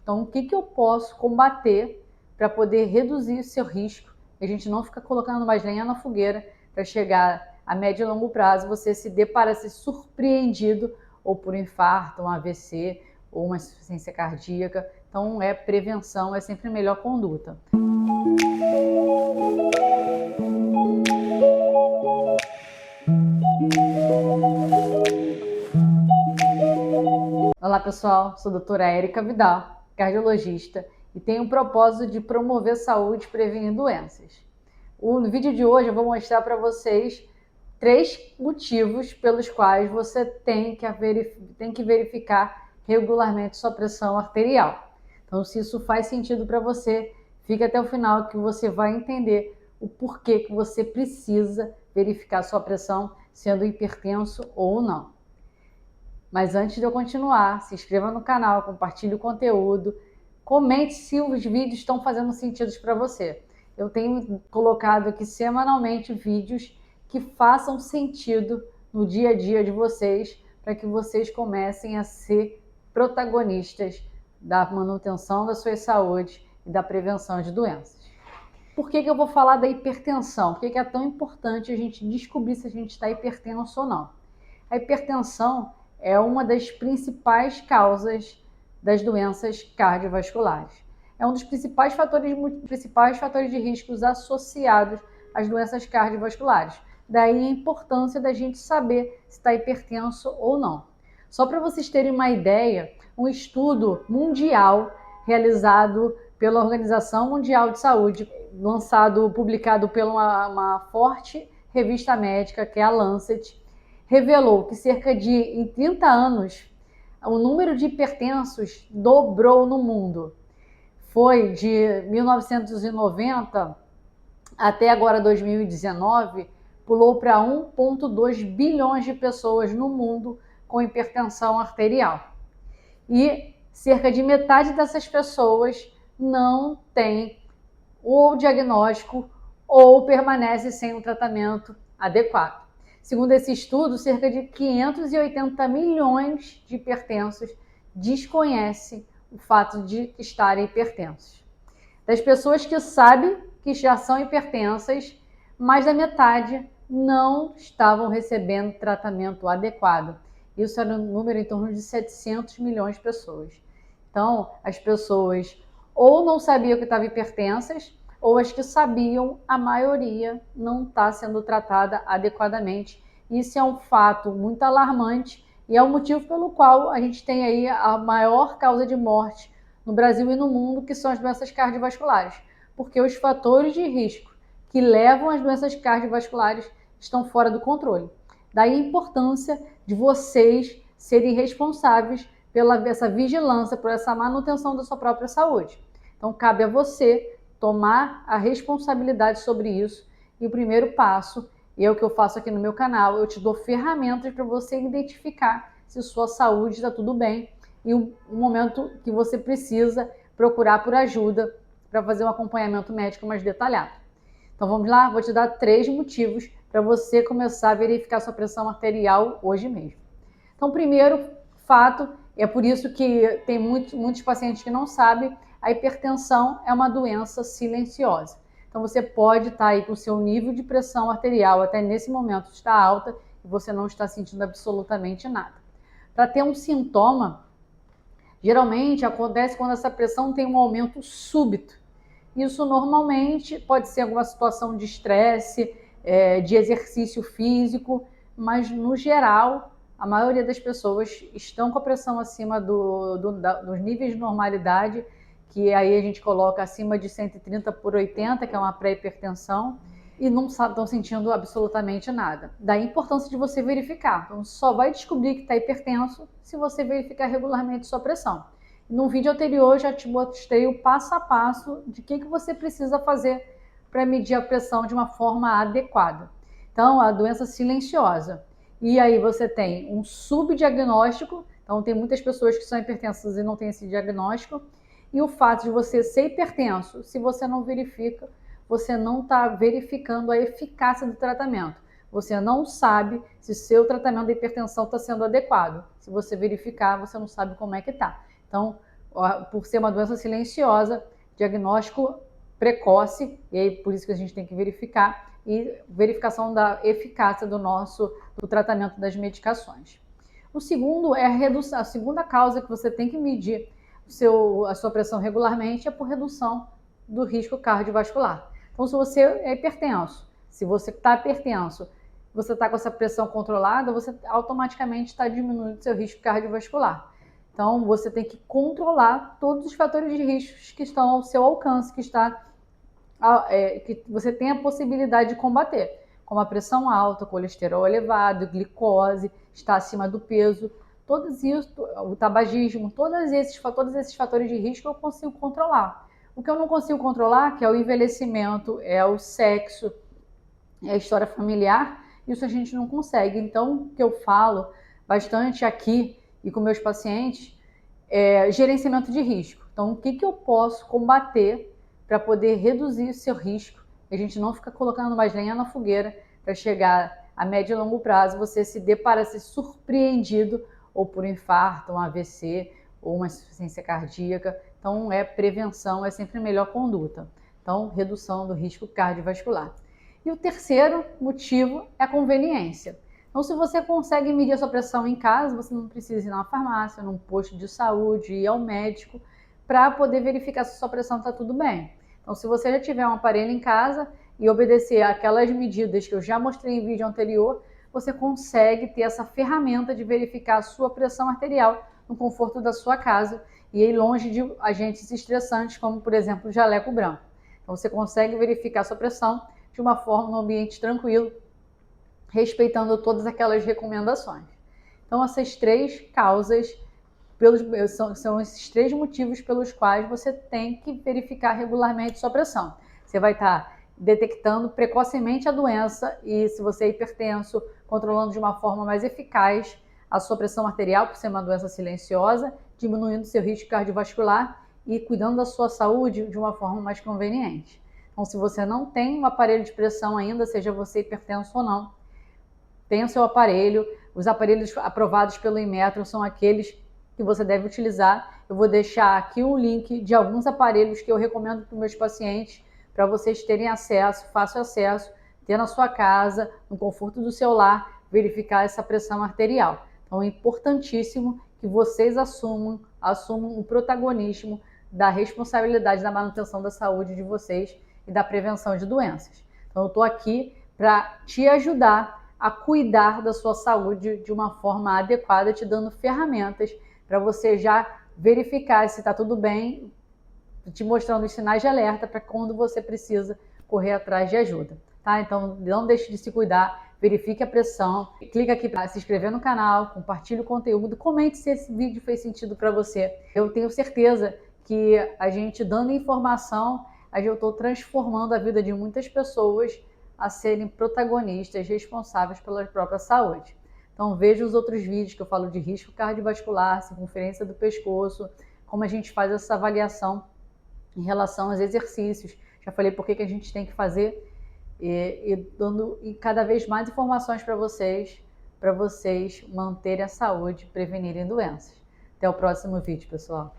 Então, o que eu posso combater para poder reduzir o seu risco? A gente não fica colocando mais lenha na fogueira para chegar a médio e longo prazo, você se depara, ser surpreendido ou por um infarto, um AVC ou uma insuficiência cardíaca. Então, prevenção, é sempre a melhor conduta. Olá pessoal, sou a doutora Érica Vidal, cardiologista, e tenho o propósito de promover saúde e prevenir doenças. No vídeo de hoje eu vou mostrar para vocês 3 motivos pelos quais você tem que verificar regularmente sua pressão arterial. Então, se isso faz sentido para você, fica até o final que você vai entender o porquê que você precisa verificar sua pressão, sendo hipertenso ou não. Mas antes de eu continuar, se inscreva no canal, compartilhe o conteúdo, comente se os vídeos estão fazendo sentido para você. Eu tenho colocado aqui semanalmente vídeos que façam sentido no dia a dia de vocês, para que vocês comecem a ser protagonistas da manutenção da sua saúde e da prevenção de doenças. Por que eu vou falar da hipertensão? Por que é tão importante a gente descobrir se a gente está hipertenso ou não? A hipertensão é uma das principais causas das doenças cardiovasculares. É um dos principais fatores de riscos associados às doenças cardiovasculares. Daí a importância da gente saber se está hipertenso ou não. Só para vocês terem uma ideia, um estudo mundial realizado pela Organização Mundial de Saúde, publicado pela uma forte revista médica, que é a Lancet, revelou que em 30 anos, o número de hipertensos dobrou no mundo. Foi de 1990 até agora 2019, pulou para 1,2 bilhões de pessoas no mundo com hipertensão arterial. E cerca de metade dessas pessoas não tem o diagnóstico ou permanece sem um tratamento adequado. Segundo esse estudo, cerca de 580 milhões de hipertensos desconhecem o fato de estarem hipertensos. Das pessoas que sabem que já são hipertensas, mais da metade não estavam recebendo tratamento adequado. Isso era um número em torno de 700 milhões de pessoas. Então, as pessoas ou não sabiam que estavam hipertensas, ou as que sabiam, a maioria não está sendo tratada adequadamente. Isso é um fato muito alarmante e é o motivo pelo qual a gente tem aí a maior causa de morte no Brasil e no mundo, que são as doenças cardiovasculares, porque os fatores de risco que levam às doenças cardiovasculares estão fora do controle. Daí a importância de vocês serem responsáveis pela essa vigilância, por essa manutenção da sua própria saúde. Então, cabe a você tomar a responsabilidade sobre isso. E o primeiro passo, e é o que eu faço aqui no meu canal, eu te dou ferramentas para você identificar se sua saúde está tudo bem e o momento que você precisa procurar por ajuda para fazer um acompanhamento médico mais detalhado. Então vamos lá? Vou te dar 3 motivos para você começar a verificar sua pressão arterial hoje mesmo. Então, primeiro fato, é por isso que tem muitos pacientes que não sabem, a hipertensão é uma doença silenciosa. Então, você pode estar aí com o seu nível de pressão arterial até nesse momento está alta e você não está sentindo absolutamente nada. Para ter um sintoma, geralmente acontece quando essa pressão tem um aumento súbito. Isso normalmente pode ser alguma situação de estresse, de exercício físico, mas no geral, a maioria das pessoas estão com a pressão acima dos níveis de normalidade, que aí a gente coloca acima de 130/80, que é uma pré-hipertensão, e não estão sentindo absolutamente nada. Daí a importância de você verificar. Então, só vai descobrir que está hipertenso se você verificar regularmente sua pressão. No vídeo anterior, já te mostrei o passo a passo de o que você precisa fazer para medir a pressão de uma forma adequada. Então, a doença silenciosa. E aí você tem um subdiagnóstico, então tem muitas pessoas que são hipertensas e não têm esse diagnóstico, e o fato de você ser hipertenso, se você não verifica, você não está verificando a eficácia do tratamento. Você não sabe se seu tratamento de hipertensão está sendo adequado. Se você verificar, você não sabe como é que está. Então, por ser uma doença silenciosa, diagnóstico precoce, e aí por isso que a gente tem que verificar, e verificação da eficácia do tratamento das medicações. O segundo é a segunda causa que você tem que medir a sua pressão regularmente é por redução do risco cardiovascular. Então, se você é hipertenso, se você está hipertenso, você está com essa pressão controlada, você automaticamente está diminuindo o seu risco cardiovascular. Então, você tem que controlar todos os fatores de risco que estão ao seu alcance, que você tem a possibilidade de combater, como a pressão alta, colesterol elevado, glicose, estar acima do peso, todos isso, o tabagismo, todos esses fatores de risco eu consigo controlar. O que eu não consigo controlar, que é o envelhecimento, é o sexo, é a história familiar, isso a gente não consegue. Então, o que eu falo bastante aqui e com meus pacientes é gerenciamento de risco. Então, o que eu posso combater para poder reduzir o seu risco? A gente não fica colocando mais lenha na fogueira para chegar a médio e longo prazo, você se depara, ser surpreendido ou por um infarto, um AVC ou uma insuficiência cardíaca. Então, prevenção é sempre a melhor conduta. Então, redução do risco cardiovascular. E o terceiro motivo é a conveniência. Então, se você consegue medir a sua pressão em casa, você não precisa ir na farmácia, num posto de saúde, ir ao médico, para poder verificar se a sua pressão está tudo bem. Então, se você já tiver um aparelho em casa e obedecer aquelas medidas que eu já mostrei em vídeo anterior, você consegue ter essa ferramenta de verificar a sua pressão arterial no conforto da sua casa e ir longe de agentes estressantes, como, por exemplo, o jaleco branco. Então, você consegue verificar a sua pressão de uma forma no ambiente tranquilo, respeitando todas aquelas recomendações. Então, essas três causas, são esses três motivos pelos quais você tem que verificar regularmente sua pressão. Você vai estar detectando precocemente a doença e, se você é hipertenso, controlando de uma forma mais eficaz a sua pressão arterial, por ser uma doença silenciosa, diminuindo seu risco cardiovascular e cuidando da sua saúde de uma forma mais conveniente. Então, se você não tem um aparelho de pressão ainda, seja você hipertenso ou não, tenha o seu aparelho. Os aparelhos aprovados pelo Inmetro são aqueles que você deve utilizar. Eu vou deixar aqui um link de alguns aparelhos que eu recomendo para os meus pacientes, para vocês terem acesso, fácil acesso, ter na sua casa, no conforto do seu lar, verificar essa pressão arterial. Então é importantíssimo que vocês assumam o protagonismo da responsabilidade da manutenção da saúde de vocês e da prevenção de doenças. Então eu estou aqui para te ajudar a cuidar da sua saúde de uma forma adequada, te dando ferramentas para você já verificar se está tudo bem, te mostrando os sinais de alerta para quando você precisa correr atrás de ajuda, tá? Então não deixe de se cuidar, verifique a pressão, clica aqui para se inscrever no canal, compartilhe o conteúdo, comente se esse vídeo fez sentido para você. Eu tenho certeza que a gente dando informação, eu estou transformando a vida de muitas pessoas a serem protagonistas, responsáveis pela própria saúde. Então veja os outros vídeos que eu falo de risco cardiovascular, circunferência do pescoço, como a gente faz essa avaliação em relação aos exercícios. Já falei por que a gente tem que fazer e dando cada vez mais informações para vocês manterem a saúde, prevenirem doenças. Até o próximo vídeo, pessoal.